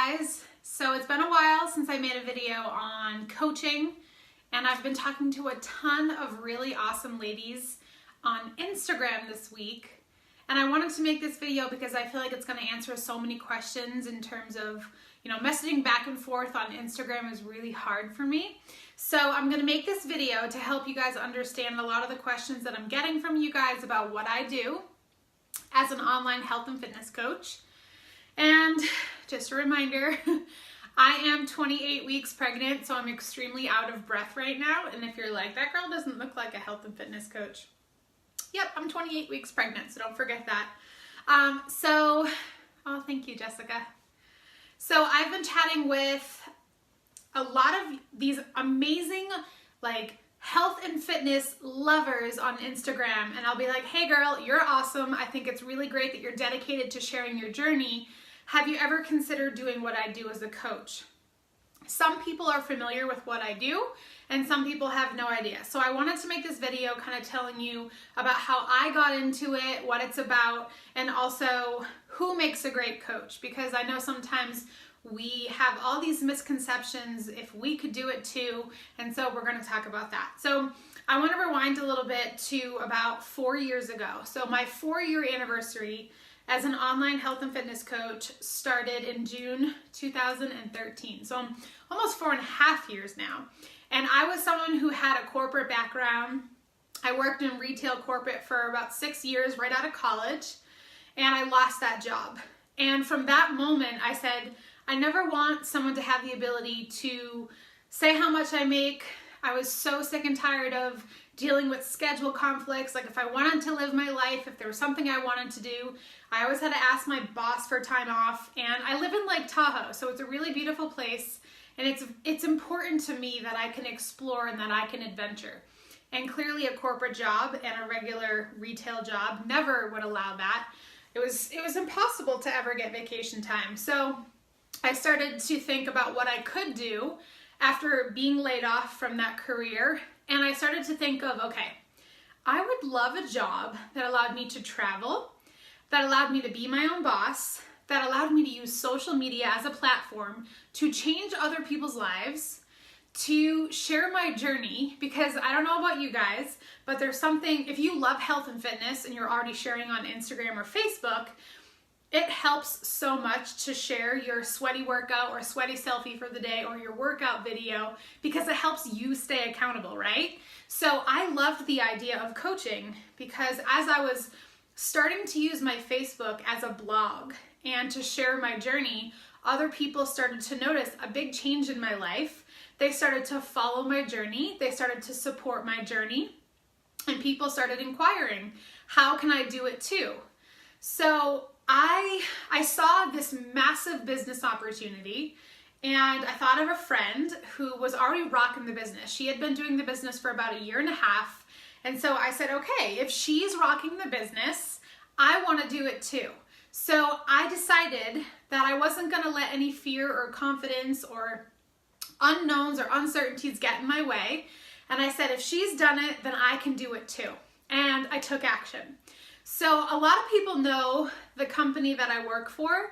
guys. So it's been a while since I made a video on coaching, and I've been talking to a ton of really awesome ladies on Instagram this week. And I wanted to make this video because I feel like it's going to answer so many questions in terms of, messaging back and forth on Instagram is really hard for me. So I'm going to make this video to help you guys understand a lot of the questions that I'm getting from you guys about what I do as an online health and fitness coach. And just a reminder, I am 28 weeks pregnant, so I'm extremely out of breath right now. And if you're like, that girl doesn't look like a health and fitness coach. Yep, I'm 28 weeks pregnant, so don't forget that. Oh, thank you, Jessica. So I've been chatting with a lot of these amazing, health and fitness lovers on Instagram, and I'll be like, hey girl, you're awesome. I think it's really great that you're dedicated to sharing your journey. Have you ever considered doing what I do as a coach? Some people are familiar with what I do, and some people have no idea. So I wanted to make this video kind of telling you about how I got into it, what it's about, and also who makes a great coach, because I know sometimes we have all these misconceptions if we could do it too, and so we're going to talk about that. So I want to rewind a little bit to about 4 years ago. So my 4-year anniversary as an online health and fitness coach started in June 2013. So I'm almost 4.5 years now. And I was someone who had a corporate background. I worked in retail corporate for about 6 years right out of college, and I lost that job. And from that moment, I said, I never want someone to have the ability to say how much I make. I was so sick and tired of dealing with schedule conflicts. Like if I wanted to live my life, if there was something I wanted to do, I always had to ask my boss for time off. And I live in Lake Tahoe, so it's a really beautiful place. And it's important to me that I can explore and that I can adventure. And clearly a corporate job and a regular retail job never would allow that. It was impossible to ever get vacation time. So I started to think about what I could do after being laid off from that career. And I started to think of, okay, I would love a job that allowed me to travel, that allowed me to be my own boss, that allowed me to use social media as a platform to change other people's lives, to share my journey, because I don't know about you guys, but there's something, if you love health and fitness and you're already sharing on Instagram or Facebook, it helps so much to share your sweaty workout or sweaty selfie for the day or your workout video, because it helps you stay accountable, right? So I loved the idea of coaching because as I was starting to use my Facebook as a blog and to share my journey, other people started to notice a big change in my life. They started to follow my journey. They started to support my journey, and people started inquiring, how can I do it too? So I saw this massive business opportunity, and I thought of a friend who was already rocking the business. She had been doing the business for about 1.5 years. And so I said, okay, if she's rocking the business, I want to do it too. So I decided that I wasn't going to let any fear or confidence or unknowns or uncertainties get in my way. And I said, if she's done it, then I can do it too. And I took action. So a lot of people know the company that I work for.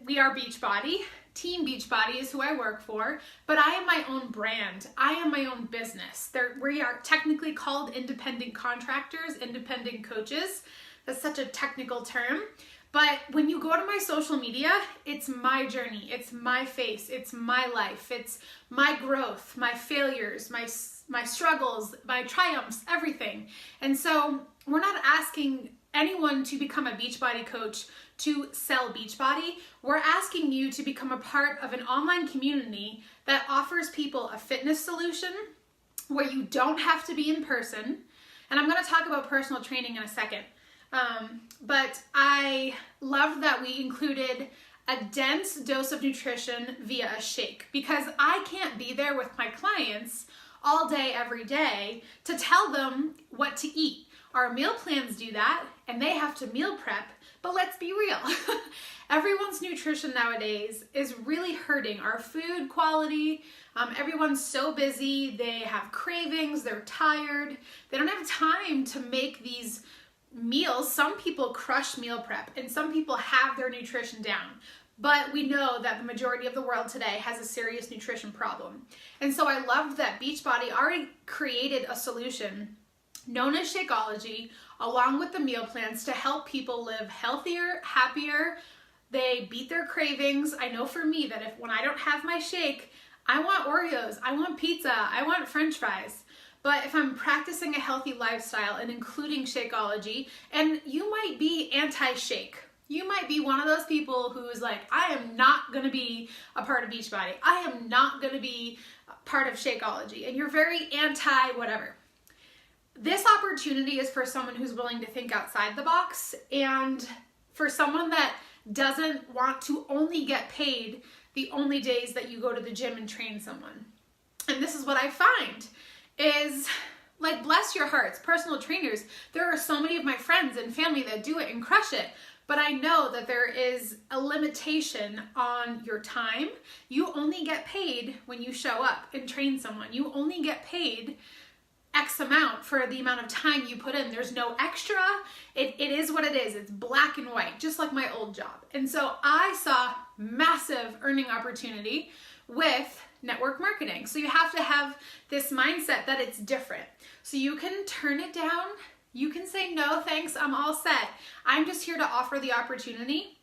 We are Beachbody. Team Beachbody is who I work for, but I am my own brand. I am my own business. We are technically called independent contractors, independent coaches. That's such a technical term. But when you go to my social media, it's my journey, it's my face, it's my life, it's my growth, my failures, my struggles, my triumphs, everything. And so we're not asking anyone to become a Beachbody coach to sell Beachbody. We're asking you to become a part of an online community that offers people a fitness solution where you don't have to be in person. And I'm going to talk about personal training in a second. But I love that we included a dense dose of nutrition via a shake, because I can't be there with my clients all day, every day to tell them what to eat. Our meal plans do that, and they have to meal prep, but let's be real. Everyone's nutrition nowadays is really hurting. Our food quality, everyone's so busy, they have cravings, they're tired, they don't have time to make these meals, some people crush meal prep and some people have their nutrition down. But we know that the majority of the world today has a serious nutrition problem. And so I loved that Beachbody already created a solution known as Shakeology, along with the meal plans, to help people live healthier, happier. They beat their cravings. I know for me that when I don't have my shake, I want Oreos, I want pizza, I want French fries. But if I'm practicing a healthy lifestyle and including Shakeology, and you might be anti-shake, you might be one of those people who's like, I am not going to be a part of Beachbody. I am not going to be part of Shakeology. And you're very anti-whatever. This opportunity is for someone who's willing to think outside the box, and for someone that doesn't want to only get paid the only days that you go to the gym and train someone. And this is what I find is, like, bless your hearts, personal trainers. There are so many of my friends and family that do it and crush it. But I know that there is a limitation on your time. You only get paid when you show up and train someone. You only get paid X amount for the amount of time you put in. There's no extra. It is what it is. It's black and white, just like my old job. And so I saw massive earning opportunity with network marketing. So you have to have this mindset that it's different. So you can turn it down. You can say, no, thanks, I'm all set. I'm just here to offer the opportunity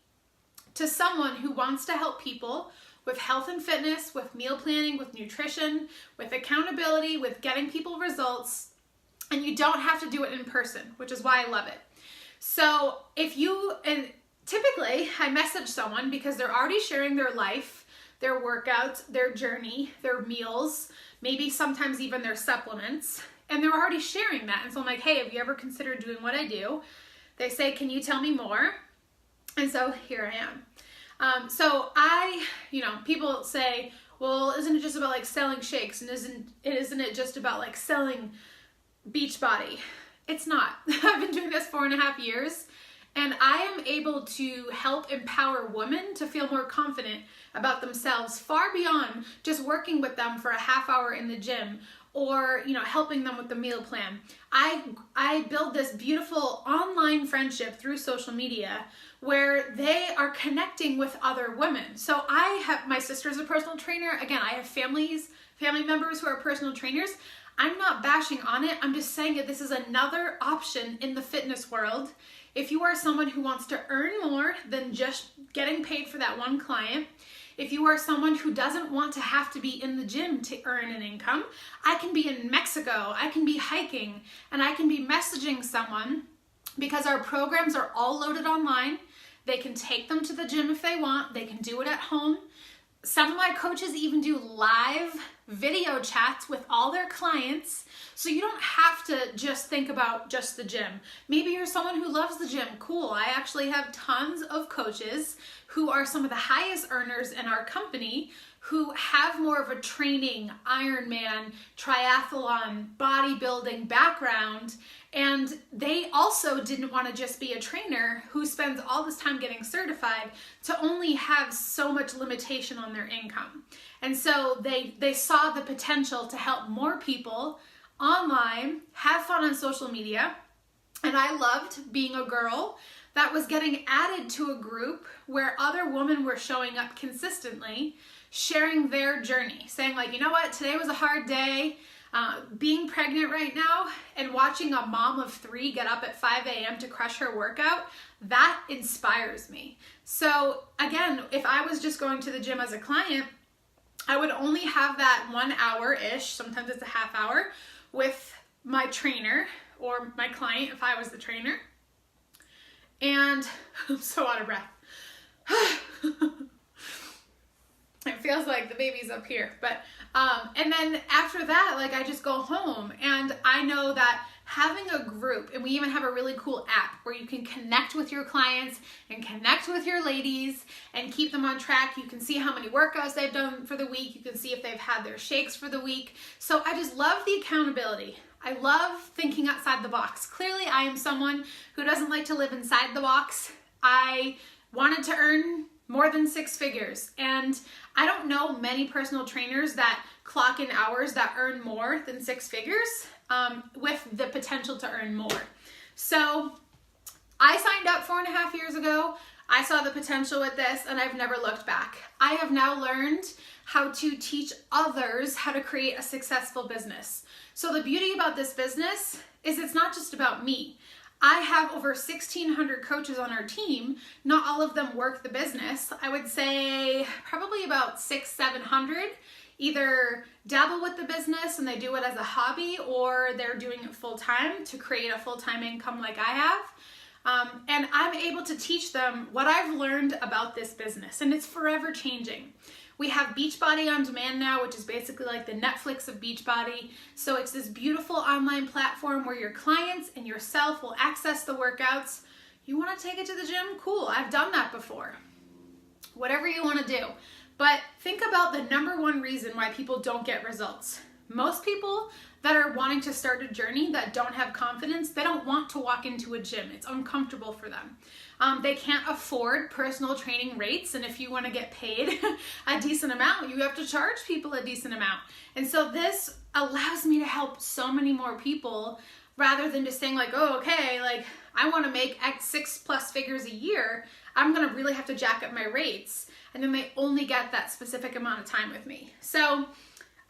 to someone who wants to help people with health and fitness, with meal planning, with nutrition, with accountability, with getting people results. And you don't have to do it in person, which is why I love it. So and typically I message someone because they're already sharing their life, their workouts, their journey, their meals, maybe sometimes even their supplements. And they're already sharing that. And so I'm like, hey, have you ever considered doing what I do? They say, can you tell me more? And so here I am. So people say, well, isn't it just about like selling shakes? And isn't it just about like selling Beachbody? It's not. I've been doing this 4.5 years. And I am able to help empower women to feel more confident about themselves, far beyond just working with them for a half hour in the gym, or helping them with the meal plan. I build this beautiful online friendship through social media where they are connecting with other women. So my sister's a personal trainer. Again, I have family members who are personal trainers. I'm not bashing on it. I'm just saying that this is another option in the fitness world. If you are someone who wants to earn more than just getting paid for that one client, if you are someone who doesn't want to have to be in the gym to earn an income, I can be in Mexico, I can be hiking, and I can be messaging someone because our programs are all loaded online. They can take them to the gym if they want. They can do it at home. Some of my coaches even do live video chats with all their clients. So you don't have to just think about just the gym. Maybe you're someone who loves the gym. Cool. I actually have tons of coaches who are some of the highest earners in our company who have more of a training, Ironman, triathlon, bodybuilding background. And they also didn't want to just be a trainer who spends all this time getting certified to only have so much limitation on their income. And so they saw the potential to help more people online, have fun on social media. And I loved being a girl that was getting added to a group where other women were showing up consistently, sharing their journey, saying like, you know what, today was a hard day. Being pregnant right now and watching a mom of 3 get up at 5 a.m. to crush her workout, that inspires me. So again, if I was just going to the gym as a client, I would only have that 1 hour-ish, sometimes it's a half hour, with my trainer or my client if I was the trainer. And I'm so out of breath. It feels like the baby's up here, but and then after that, like, I just go home, and I know that having a group, and we even have a really cool app where you can connect with your clients and connect with your ladies and keep them on track. You can see how many workouts they've done for the week. You can see if they've had their shakes for the week. So I just love the accountability. I love thinking outside the box. Clearly, I am someone who doesn't like to live inside the box. I wanted to earn more than 6 figures. And I don't know many personal trainers that clock in hours that earn more than 6 figures with the potential to earn more. So I signed up 4.5 years ago. I saw the potential with this and I've never looked back. I have now learned how to teach others how to create a successful business. So the beauty about this business is it's not just about me. I have over 1,600 coaches on our team. Not all of them work the business. I would say probably about 600-700 either dabble with the business and they do it as a hobby, or they're doing it full time to create a full-time income like I have. And I'm able to teach them what I've learned about this business, and it's forever changing. We have Beachbody On Demand now, which is basically like the Netflix of Beachbody. So it's this beautiful online platform where your clients and yourself will access the workouts. You want to take it to the gym? Cool, I've done that before. Whatever you want to do. But think about the number one reason why people don't get results. Most people that are wanting to start a journey that don't have confidence, they don't want to walk into a gym. It's uncomfortable for them. They can't afford personal training rates, and if you want to get paid a decent amount, you have to charge people a decent amount. And so this allows me to help so many more people rather than just saying like, oh, okay, like I want to make X 6+ figures a year. I'm going to really have to jack up my rates. And then they only get that specific amount of time with me. So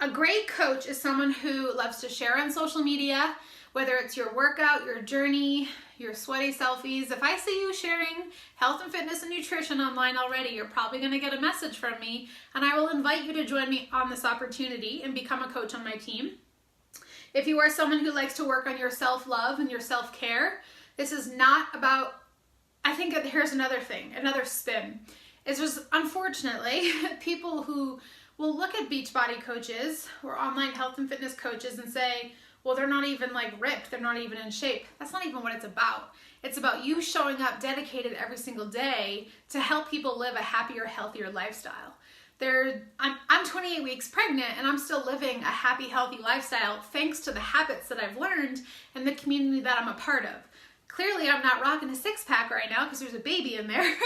a great coach is someone who loves to share on social media, whether it's your workout, your journey, your sweaty selfies. If I see you sharing health and fitness and nutrition online already, you're probably going to get a message from me, and I will invite you to join me on this opportunity and become a coach on my team. If you are someone who likes to work on your self-love and your self-care, this is not about, I think here's another thing, another spin. It's just, unfortunately, people who will look at Beachbody coaches or online health and fitness coaches and say, well, they're not even like ripped, they're not even in shape. That's not even what it's about. It's about you showing up dedicated every single day to help people live a happier, healthier lifestyle. I'm 28 weeks pregnant and I'm still living a happy, healthy lifestyle thanks to the habits that I've learned and the community that I'm a part of. Clearly, I'm not rocking a six-pack right now because there's a baby in there.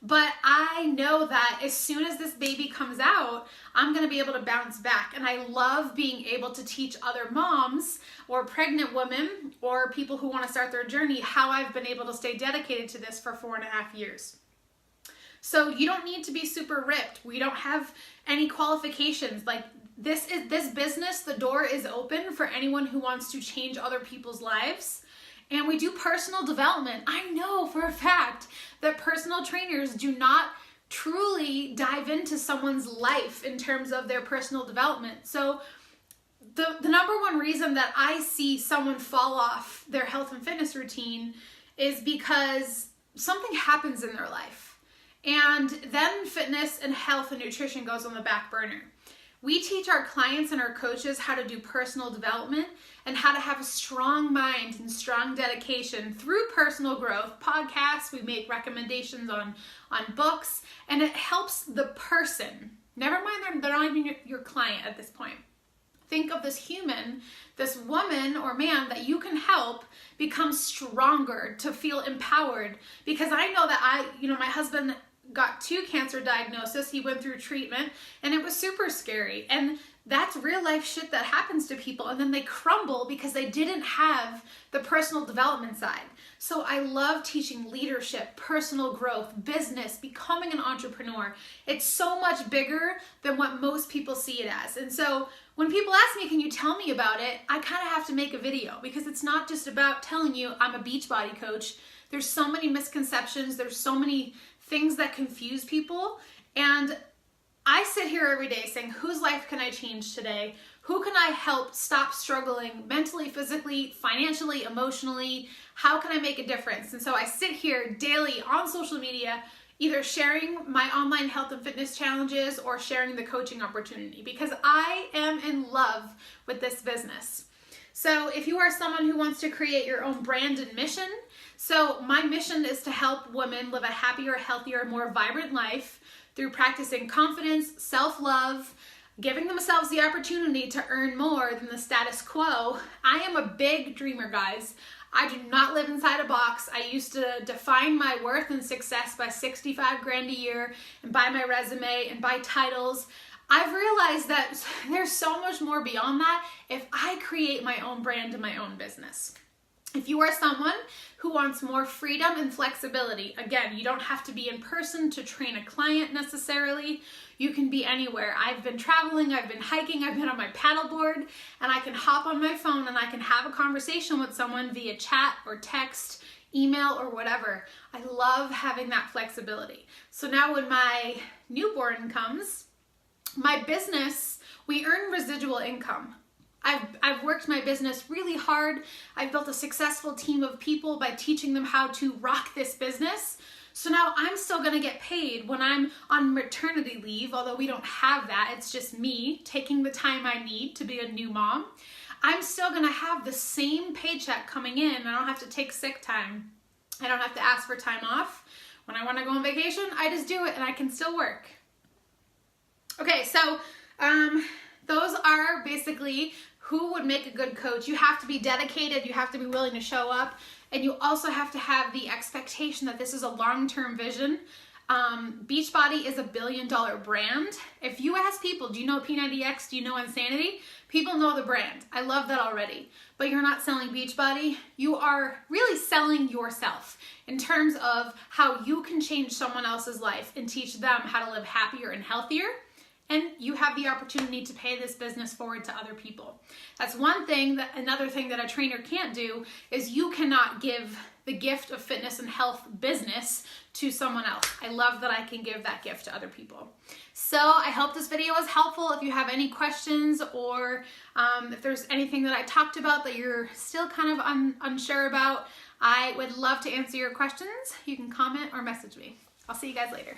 But I know that as soon as this baby comes out, I'm going to be able to bounce back. And I love being able to teach other moms or pregnant women or people who want to start their journey how I've been able to stay dedicated to this for 4.5 years. So you don't need to be super ripped. We don't have any qualifications. Like this business, the door is open for anyone who wants to change other people's lives. And we do personal development. I know for a fact that personal trainers do not truly dive into someone's life in terms of their personal development. So the number one reason that I see someone fall off their health and fitness routine is because something happens in their life. And then fitness and health and nutrition goes on the back burner. We teach our clients and our coaches how to do personal development and how to have a strong mind and strong dedication through personal growth. Podcasts, we make recommendations on books, and it helps the person. Never mind, they're not even your client at this point. Think of this human, this woman or man that you can help become stronger, to feel empowered. Because I know that my husband got 2 cancer diagnoses. He went through treatment and it was super scary. And that's real life shit that happens to people, and then they crumble because they didn't have the personal development side. So I love teaching leadership, personal growth, business, becoming an entrepreneur. It's so much bigger than what most people see it as. And so when people ask me, can you tell me about it? I kind of have to make a video because it's not just about telling you I'm a Beachbody coach. There's so many misconceptions. There's so many things that confuse people. And I sit here every day saying, whose life can I change today? Who can I help stop struggling mentally, physically, financially, emotionally? How can I make a difference? And so I sit here daily on social media, either sharing my online health and fitness challenges or sharing the coaching opportunity, because I am in love with this business. So if you are someone who wants to create your own brand and mission, so my mission is to help women live a happier, healthier, more vibrant life through practicing confidence, self-love, giving themselves the opportunity to earn more than the status quo. I am a big dreamer, guys. I do not live inside a box. I used to define my worth and success by 65 grand a year and by my resume and by titles. I've realized that there's so much more beyond that if I create my own brand and my own business. If you are someone who wants more freedom and flexibility, again, you don't have to be in person to train a client necessarily. You can be anywhere. I've been traveling, I've been hiking, I've been on my paddleboard, and I can hop on my phone and I can have a conversation with someone via chat or text, email, or whatever. I love having that flexibility. So now when my newborn comes, my business, we earn residual income. I've worked my business really hard. I've built a successful team of people by teaching them how to rock this business. So now I'm still gonna get paid when I'm on maternity leave, although we don't have that. It's just me taking the time I need to be a new mom. I'm still gonna have the same paycheck coming in. I don't have to take sick time. I don't have to ask for time off. When I wanna go on vacation, I just do it and I can still work. Okay, so those are basically who would make a good coach. You have to be dedicated, you have to be willing to show up, and you also have to have the expectation that this is a long-term vision. Beachbody is a billion-dollar brand. If you ask people, do you know P90X, do you know Insanity? People know the brand. I love that already. But you're not selling Beachbody. You are really selling yourself in terms of how you can change someone else's life and teach them how to live happier and healthier. And you have the opportunity to pay this business forward to other people. That's one thing. Another thing that a trainer can't do is you cannot give the gift of fitness and health business to someone else. I love that I can give that gift to other people. So I hope this video was helpful. If you have any questions or if there's anything that I talked about that you're still kind of unsure about, I would love to answer your questions. You can comment or message me. I'll see you guys later.